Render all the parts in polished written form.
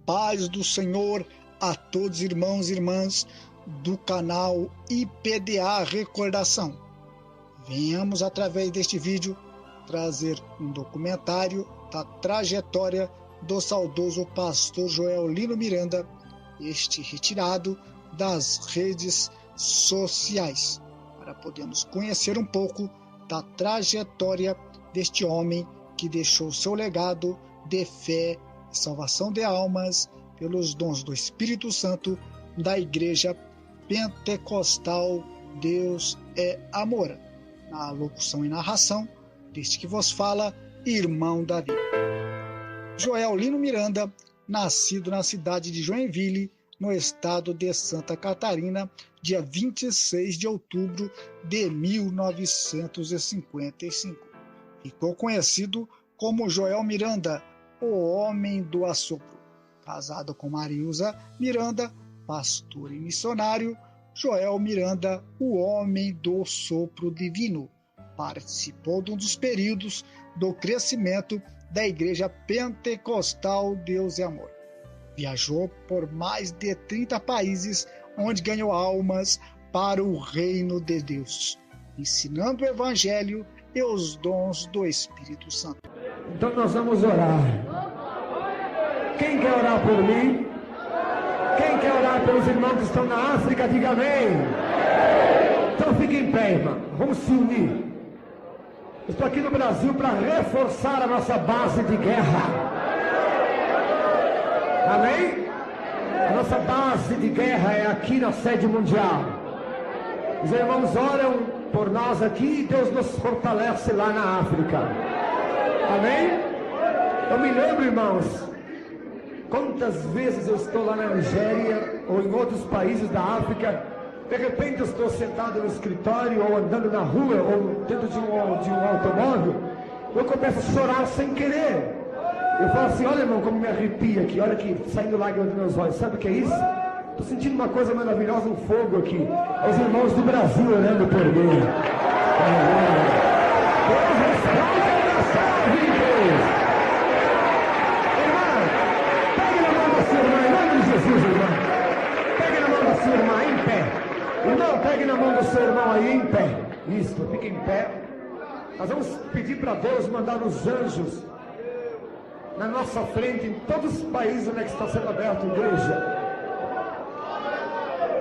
paz do Senhor a todos irmãos e irmãs do canal IPDA Recordação. Venhamos através deste vídeo trazer um documentário da trajetória do saudoso pastor Joelino Miranda, este retirado das redes sociais, para podermos conhecer um pouco da trajetória deste homem que deixou seu legado de fé e salvação de almas pelos dons do Espírito Santo da Igreja Pentecostal Deus é Amor. Na locução e narração deste que vos fala, irmão Davi. Joelino Miranda, nascido na cidade de Joinville, no estado de Santa Catarina, dia 26 de outubro de 1955. Ficou conhecido como Joel Miranda, o homem do assopro. Casado com Marilza Miranda, pastor e missionário, Joel Miranda, o homem do sopro divino, participou de um dos períodos do crescimento da Igreja Pentecostal Deus é Amor. Viajou por mais de 30 países, onde ganhou almas para o reino de Deus, ensinando o Evangelho e os dons do Espírito Santo. Então nós vamos orar. Quem quer orar por mim? Quem quer orar pelos irmãos que estão na África, diga amém. Então fique em pé, irmão. Vamos se unir. Estou aqui no Brasil para reforçar a nossa base de guerra. Amém? A nossa base de guerra é aqui na sede mundial. Os irmãos oram por nós aqui e Deus nos fortalece lá na África. Amém? Eu me lembro, irmãos, quantas vezes eu estou lá na Nigéria ou em outros países da África, de repente eu estou sentado no escritório ou andando na rua ou dentro de um automóvel, eu começo a chorar sem querer. Eu falo assim, olha irmão, como me arrepia aqui, olha aqui, saindo lágrimas dos meus olhos, sabe o que é isso? Estou sentindo uma coisa maravilhosa, um fogo aqui. Os irmãos do Brasil orando por mim. Deus responde a oração, Deus. Irmã, pegue na mão da sua irmã, em nome de Jesus, irmã. Pegue na mão da sua irmã, em pé. Irmão, pegue na mão do seu irmão aí, em pé. Isso, fique em pé. Nós vamos pedir para Deus mandar os anjos na nossa frente, em todos os países onde está sendo aberta a igreja.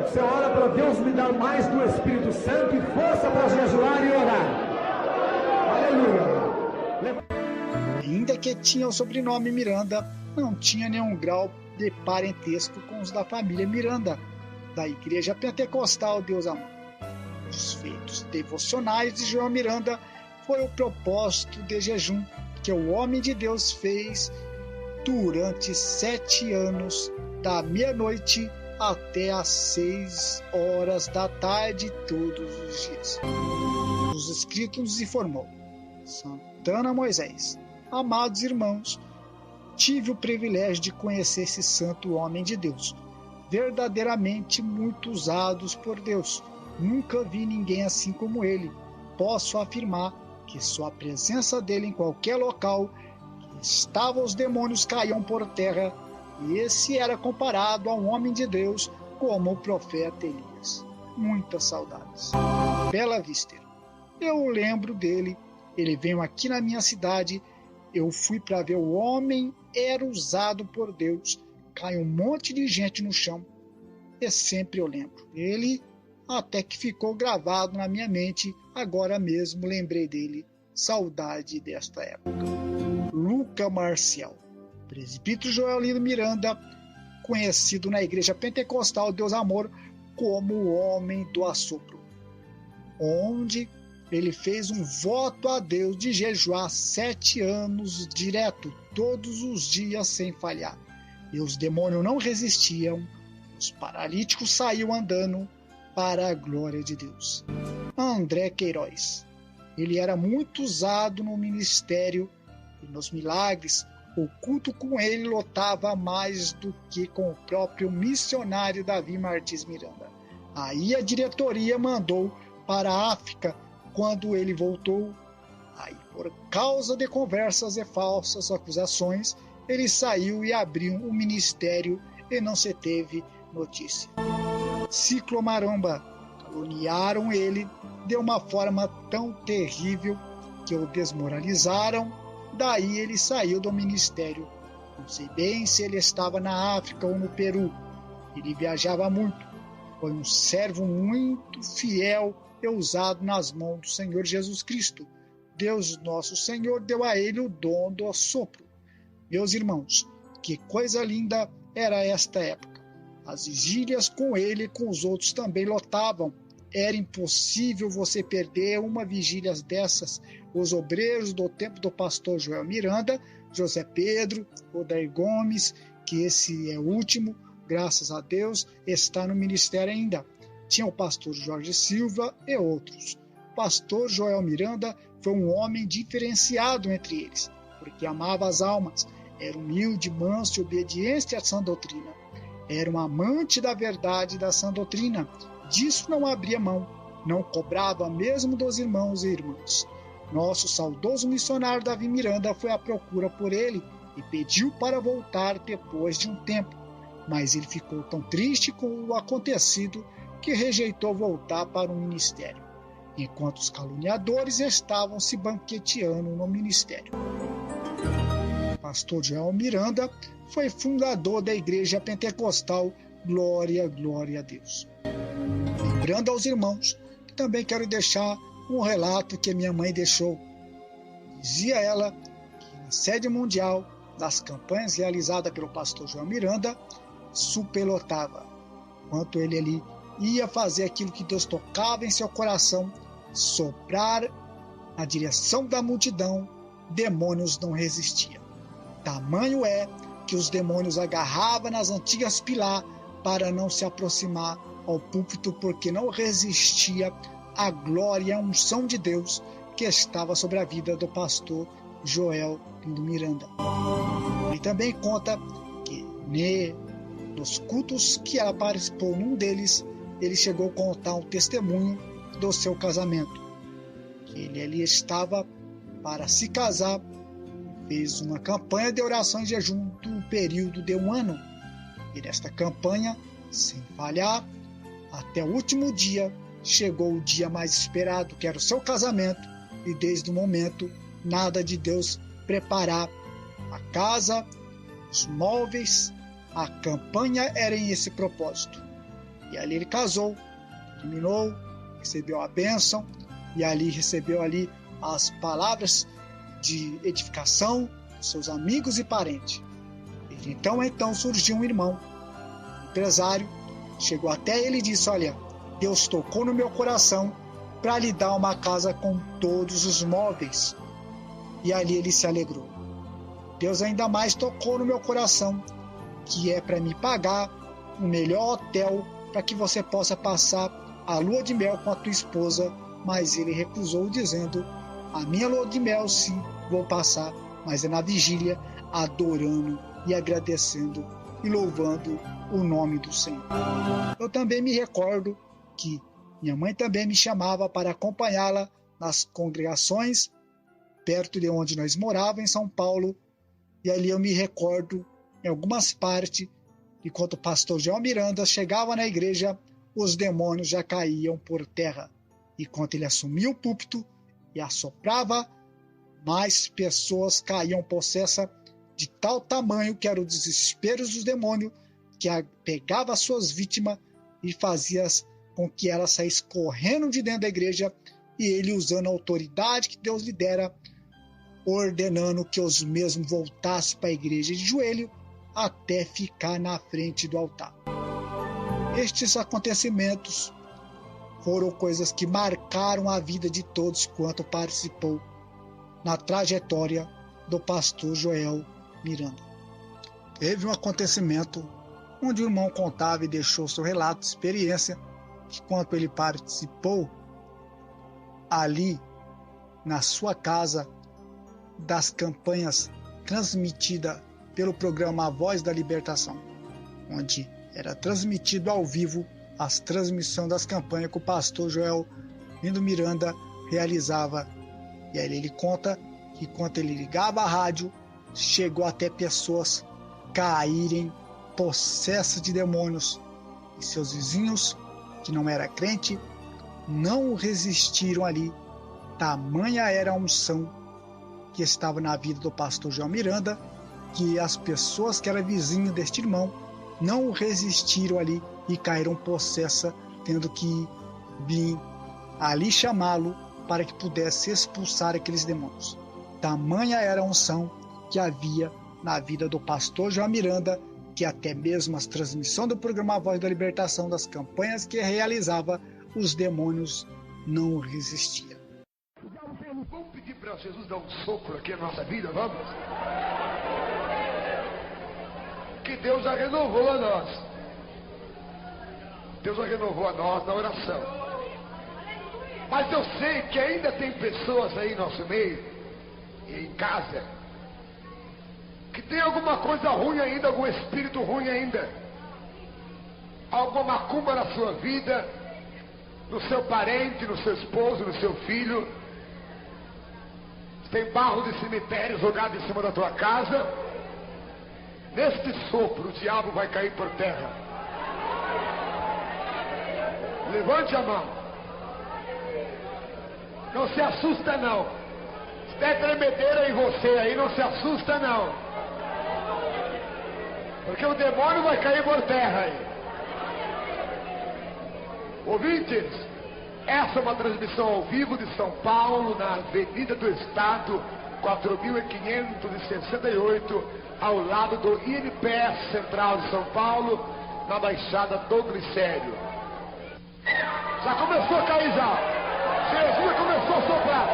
Você ora para Deus me dar mais do Espírito Santo e força para jejuar e orar. Aleluia. Ainda que tinha o sobrenome Miranda, não tinha nenhum grau de parentesco com os da família Miranda, da Igreja Pentecostal Deus Amor. Os feitos devocionais de Joel Miranda foi o propósito de jejum que o homem de Deus fez durante 7 anos, da meia-noite até às 6 horas da tarde, todos os dias. Os escritos nos informou: Santana Moisés, amados irmãos, tive o privilégio de conhecer esse santo homem de Deus, verdadeiramente muito usados por Deus. Nunca vi ninguém assim como ele. Posso afirmar que só a presença dele em qualquer local que estavam os demônios caíam por terra, e esse era comparado a um homem de Deus como o profeta Elias. Muitas saudades. Bela Vista. Eu lembro dele, ele veio aqui na minha cidade, eu fui para ver o homem, era usado por Deus, caiu um monte de gente no chão, e sempre eu lembro dele, até que ficou gravado na minha mente. Agora mesmo lembrei dele, saudade desta época. Luca Marcial, presbítero Joelino Miranda, conhecido na Igreja Pentecostal Deus Amor como o homem do assopro, onde ele fez um voto a Deus de jejuar 7 anos direto, todos os dias sem falhar. E os demônios não resistiam, os paralíticos saíam andando para a glória de Deus. André Queiroz, ele era muito usado no ministério e nos milagres. O culto com ele lotava mais do que com o próprio missionário Davi Martins Miranda. Aí a diretoria mandou para a África. Quando ele voltou, aí por causa de conversas e falsas acusações, ele saiu e abriu um ministério e não se teve notícia. Ciclo maromba, caluniaram ele de uma forma tão terrível que o desmoralizaram, daí ele saiu do ministério. Não sei bem se ele estava na África ou no Peru. Ele viajava muito. Foi um servo muito fiel e usado nas mãos do Senhor Jesus Cristo. Deus nosso Senhor deu a ele o dom do sopro. Meus irmãos, que coisa linda era esta época. As vigílias com ele e com os outros também lotavam. Era impossível você perder uma vigília dessas. Os obreiros do tempo do pastor Joel Miranda, José Pedro, Odair Gomes, que esse é o último, graças a Deus, está no ministério ainda. Tinha o pastor Jorge Silva e outros. O pastor Joel Miranda foi um homem diferenciado entre eles, porque amava as almas, era humilde, manso e obediente à sã doutrina. Era um amante da verdade e da sã doutrina. Disso não abria mão, não cobrava mesmo dos irmãos e irmãs. Nosso saudoso missionário Davi Miranda foi à procura por ele e pediu para voltar depois de um tempo, mas ele ficou tão triste com o acontecido que rejeitou voltar para o ministério, enquanto os caluniadores estavam se banqueteando no ministério. O pastor Joel Miranda foi fundador da Igreja Pentecostal Glória, Glória a Deus. Lembrando aos irmãos, também quero deixar um relato que minha mãe deixou. Dizia ela que na sede mundial das campanhas realizadas pelo pastor Joel Miranda, superlotava. Enquanto ele ali ia fazer aquilo que Deus tocava em seu coração, soprar na direção da multidão, demônios não resistiam. Tamanho é que os demônios agarravam nas antigas pilar para não se aproximar ao púlpito, porque não resistia à glória e à unção de Deus que estava sobre a vida do pastor Joel Miranda. Ele também conta que nos cultos que ela participou, num deles, ele chegou a contar um testemunho do seu casamento. Que ele ali estava para se casar, fez uma campanha de oração e jejum do período de 1 ano. E nesta campanha, sem falhar, até o último dia, chegou o dia mais esperado, que era o seu casamento, e desde o momento, nada de Deus preparar a casa, os móveis, a campanha era em esse propósito. E ali ele casou, terminou, recebeu a bênção, e ali recebeu ali as palavras de edificação dos seus amigos e parentes. E então surgiu um irmão, um empresário, chegou até ele e disse: olha, Deus tocou no meu coração para lhe dar uma casa com todos os móveis. E ali ele se alegrou. Deus ainda mais tocou no meu coração, que é para me pagar o melhor hotel para que você possa passar a lua de mel com a tua esposa. Mas ele recusou, dizendo: a minha lua de mel sim, vou passar, mas é na vigília, adorando e agradecendo e louvando o nome do Senhor. Eu também me recordo que minha mãe também me chamava para acompanhá-la nas congregações perto de onde nós morávamos, em São Paulo, e ali eu me recordo em algumas partes que quando o pastor Joel Miranda chegava na igreja, os demônios já caíam por terra, e quando ele assumia o púlpito e assoprava, mais pessoas caíam possessas de tal tamanho que era o desespero dos demônios, que pegava as suas vítimas e fazia com que elas saíssem correndo de dentro da igreja, e ele, usando a autoridade que Deus lhe dera, ordenando que os mesmos voltassem para a igreja de joelho até ficar na frente do altar. Estes acontecimentos foram coisas que marcaram a vida de todos quanto participou na trajetória do pastor Joel Miranda. Teve um acontecimento onde o irmão contava e deixou seu relato de experiência, que quando ele participou ali na sua casa das campanhas transmitidas pelo programa A Voz da Libertação, onde era transmitido ao vivo as transmissões das campanhas que o pastor Joel Miranda realizava. E aí ele conta que quando ele ligava a rádio, chegou até pessoas caírem possessas de demônios. E seus vizinhos, que não era crente, não resistiram ali. Tamanha era a unção que estava na vida do pastor João Miranda, que as pessoas que eram vizinhos deste irmão não resistiram ali e caíram possessa, tendo que vir ali chamá-lo para que pudesse expulsar aqueles demônios. Tamanha era a unção que havia na vida do pastor João Miranda, que até mesmo as transmissões do programa Voz da Libertação, das campanhas que realizava, os demônios não resistiam. Vamos pedir para Jesus dar um sopro aqui na nossa vida, vamos? Que Deus já renovou a nós. Deus já renovou a nós na oração. Mas eu sei que ainda tem pessoas aí em nosso meio, e em casa, que tem alguma coisa ruim ainda, algum espírito ruim ainda, alguma macumba na sua vida, no seu parente, no seu esposo, no seu filho. Tem barro de cemitério jogado em cima da tua casa. Neste sopro o diabo vai cair por terra. Levante a mão. Não se assusta não. Se der tremedeira em você aí, não se assusta não. Porque o demônio vai cair por terra aí. Ouvintes, essa é uma transmissão ao vivo de São Paulo, na Avenida do Estado, 4568, ao lado do INPS Central de São Paulo, na Baixada do Glicério. Já começou a cair já. Jesus começou a soprar.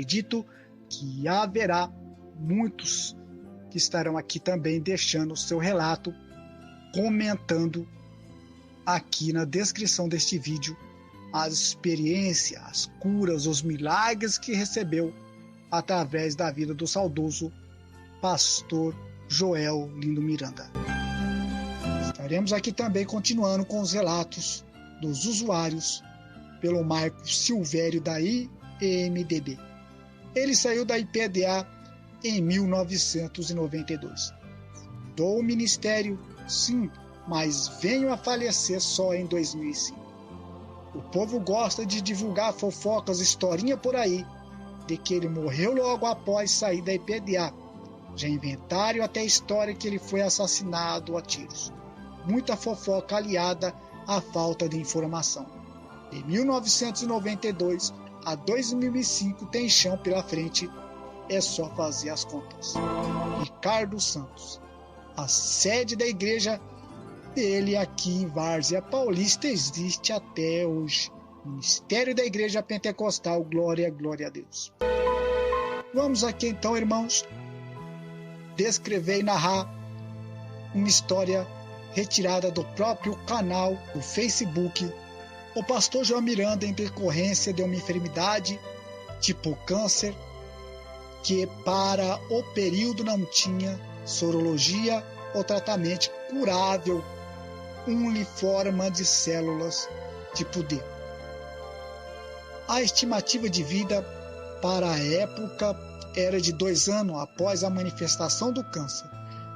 acredito que haverá muitos que estarão aqui também deixando o seu relato, comentando aqui na descrição deste vídeo as experiências, as curas, os milagres que recebeu através da vida do saudoso pastor Joel Lindo Miranda. Estaremos aqui também continuando com os relatos dos usuários pelo Marco Silvério da IEMDB. Ele saiu da IPDA em 1992. Fundou o ministério, sim, mas veio a falecer só em 2005. O povo gosta de divulgar fofocas, historinha por aí, de que ele morreu logo após sair da IPDA. Já inventaram até a história que ele foi assassinado a tiros. Muita fofoca aliada à falta de informação. De 1992 a 2005 tem chão pela frente, é só fazer as contas. Ricardo Santos. A sede da igreja dele aqui em Várzea Paulista existe até hoje. Ministério da Igreja Pentecostal, glória, glória a Deus. Vamos aqui então, irmãos, descrever e narrar uma história retirada do próprio canal do Facebook. O pastor Joel Miranda, em decorrência de uma enfermidade tipo câncer, que para o período não tinha sorologia ou tratamento curável, um linfoma de células tipo D. A estimativa de vida para a época era de 2 anos após a manifestação do câncer,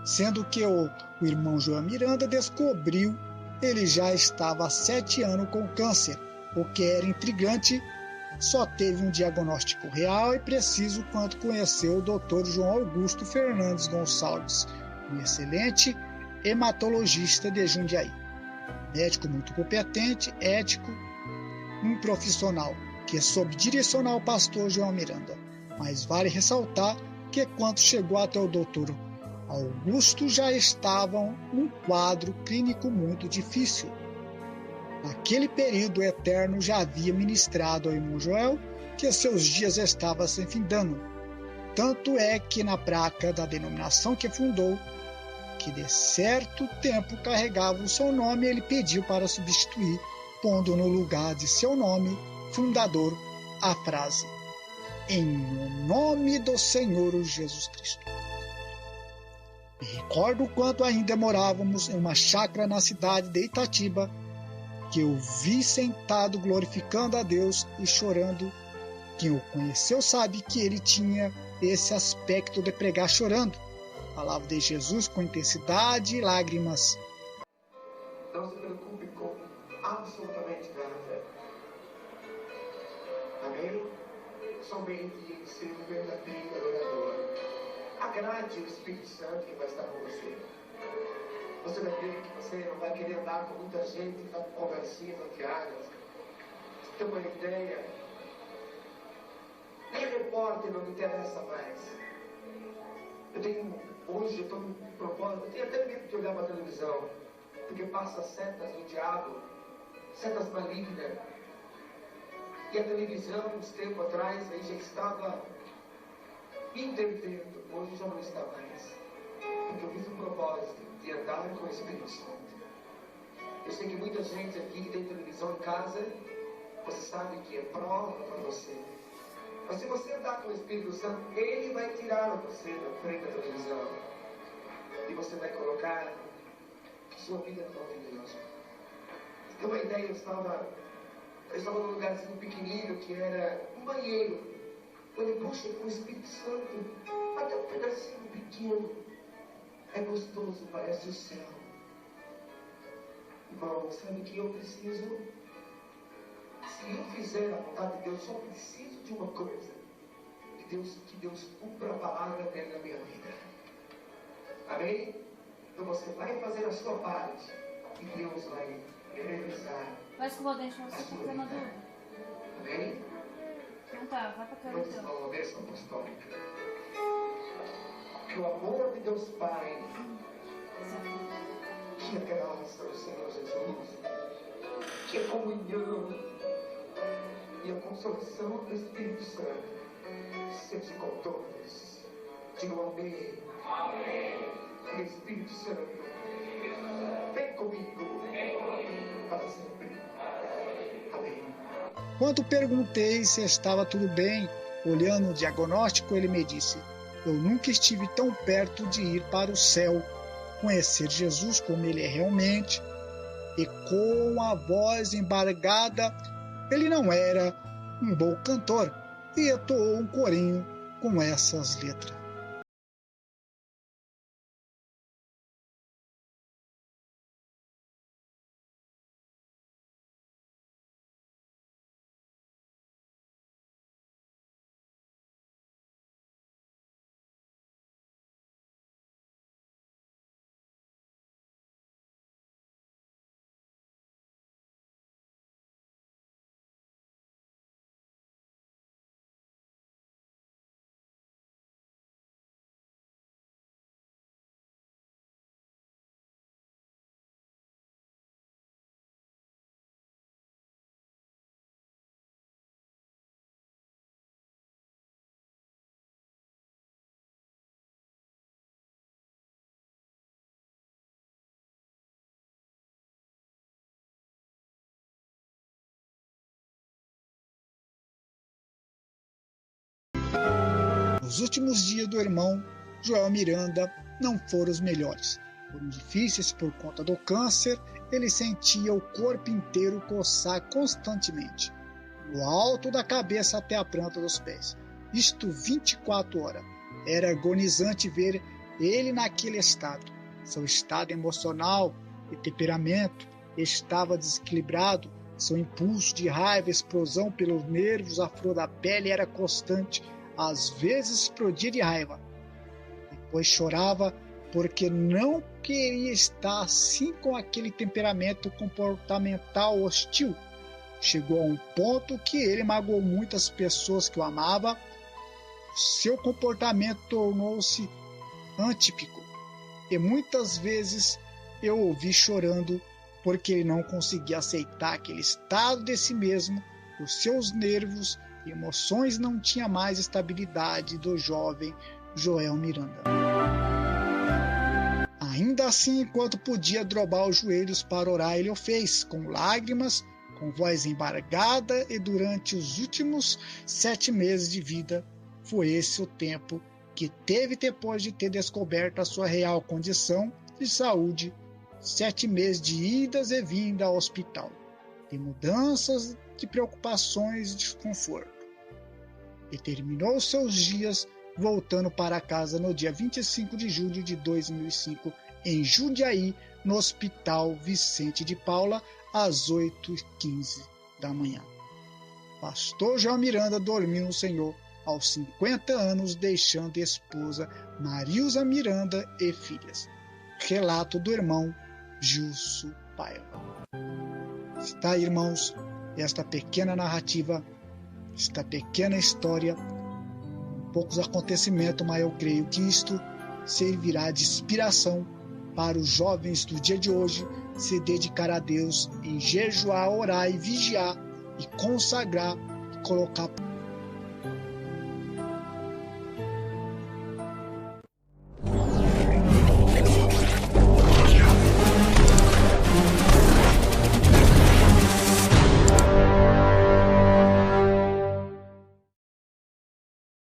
sendo que o irmão Joel Miranda descobriu ele já estava há 7 anos com câncer, o que era intrigante. Só teve um diagnóstico real e preciso quando conheceu o Dr. João Augusto Fernandes Gonçalves, um excelente hematologista de Jundiaí. Médico muito competente, ético, um profissional que soube direcionar o pastor João Miranda. Mas vale ressaltar que quando chegou até o Dr. Augusto já estavam num quadro clínico muito difícil. Naquele período, o Eterno já havia ministrado ao irmão Joel que seus dias estavam se findando. Tanto é que na placa da denominação que fundou, que de certo tempo carregava o seu nome, ele pediu para substituir, pondo no lugar de seu nome fundador a frase: em nome do Senhor Jesus Cristo. Me recordo quando ainda morávamos em uma chácara na cidade de Itatiba, que eu vi sentado glorificando a Deus e chorando. Quem o conheceu sabe que ele tinha esse aspecto de pregar chorando. Falava de Jesus com intensidade e lágrimas. Não se preocupe com absolutamente nada. Amém? Somente ser um verdadeiro adorador. Agrade o Espírito Santo que vai estar com você. Você vai ver que você não vai querer andar com muita gente, ficar com conversinhas afiadas. Ter uma ideia. Nem repórter não me interessa mais. Hoje eu estou me propondo, eu tenho até medo de olhar para a televisão, porque passa setas do diabo, setas malignas. E a televisão, uns tempos atrás, aí já estava intervindo, hoje já não está mais. Porque eu fiz um propósito de andar com o Espírito Santo. Eu sei que muita gente aqui tem televisão em casa, você sabe que é prova para você. Mas se você andar com o Espírito Santo, Ele vai tirar você da frente da televisão. E você vai colocar sua vida no nome de Deus. Tem uma ideia, eu estava num lugarzinho pequenino que era um banheiro. Falei, puxa, com o Espírito Santo, até um pedacinho pequeno. É gostoso, parece o céu. Irmão, sabe que eu preciso? Se eu fizer a vontade de Deus, só preciso de uma coisa. Que Deus cumpra a palavra dele na minha vida. Amém? Então você vai fazer a sua parte e Deus vai realizar. Vai escovar o dente pra você fazer uma dúvida. Amém? Não tá, vai pra cá. Vamos dar uma bênção apostólica. Que o amor de Deus Pai, que a graça do Senhor Jesus, que a comunhão e a consolação do Espírito Santo seja com todos. Digam amém. Espírito Santo, vem comigo para sempre. Amém. Quando perguntei se estava tudo bem, olhando o diagnóstico, ele me disse: eu nunca estive tão perto de ir para o céu, conhecer Jesus como ele é realmente. E com a voz embargada, ele não era um bom cantor, e entoou um corinho com essas letras. Os últimos dias do irmão Joel Miranda não foram os melhores. Foram difíceis por conta do câncer. Ele sentia o corpo inteiro coçar constantemente, do alto da cabeça até a planta dos pés. Isto 24 horas. Era agonizante ver ele naquele estado. Seu estado emocional e temperamento estava desequilibrado. Seu impulso de raiva, explosão pelos nervos, a flor da pele era constante. Às vezes explodia de raiva. Depois chorava porque não queria estar assim com aquele temperamento comportamental hostil. Chegou a um ponto que ele magoou muitas pessoas que o amavam. Seu comportamento tornou-se atípico. E muitas vezes eu ouvi chorando porque ele não conseguia aceitar aquele estado de si mesmo, os seus nervos e emoções não tinha mais estabilidade do jovem Joel Miranda. Ainda assim, enquanto podia dobrar os joelhos para orar, ele o fez, com lágrimas, com voz embargada, e durante os últimos 7 meses de vida, foi esse o tempo que teve depois de ter descoberto a sua real condição de saúde, 7 meses de idas e vindas ao hospital, de mudanças, de preocupações e desconforto. E terminou seus dias voltando para casa no dia 25 de julho de 2005, em Jundiaí, no Hospital Vicente de Paula, às 8h15 da manhã. Pastor Joel Miranda dormiu no Senhor aos 50 anos, deixando esposa Marilza Miranda e filhas. Relato do irmão Gilson Paiva. Está aí, irmãos, esta pequena narrativa, esta pequena história, poucos acontecimentos, mas eu creio que isto servirá de inspiração para os jovens do dia de hoje se dedicar a Deus em jejuar, orar e vigiar e consagrar e colocar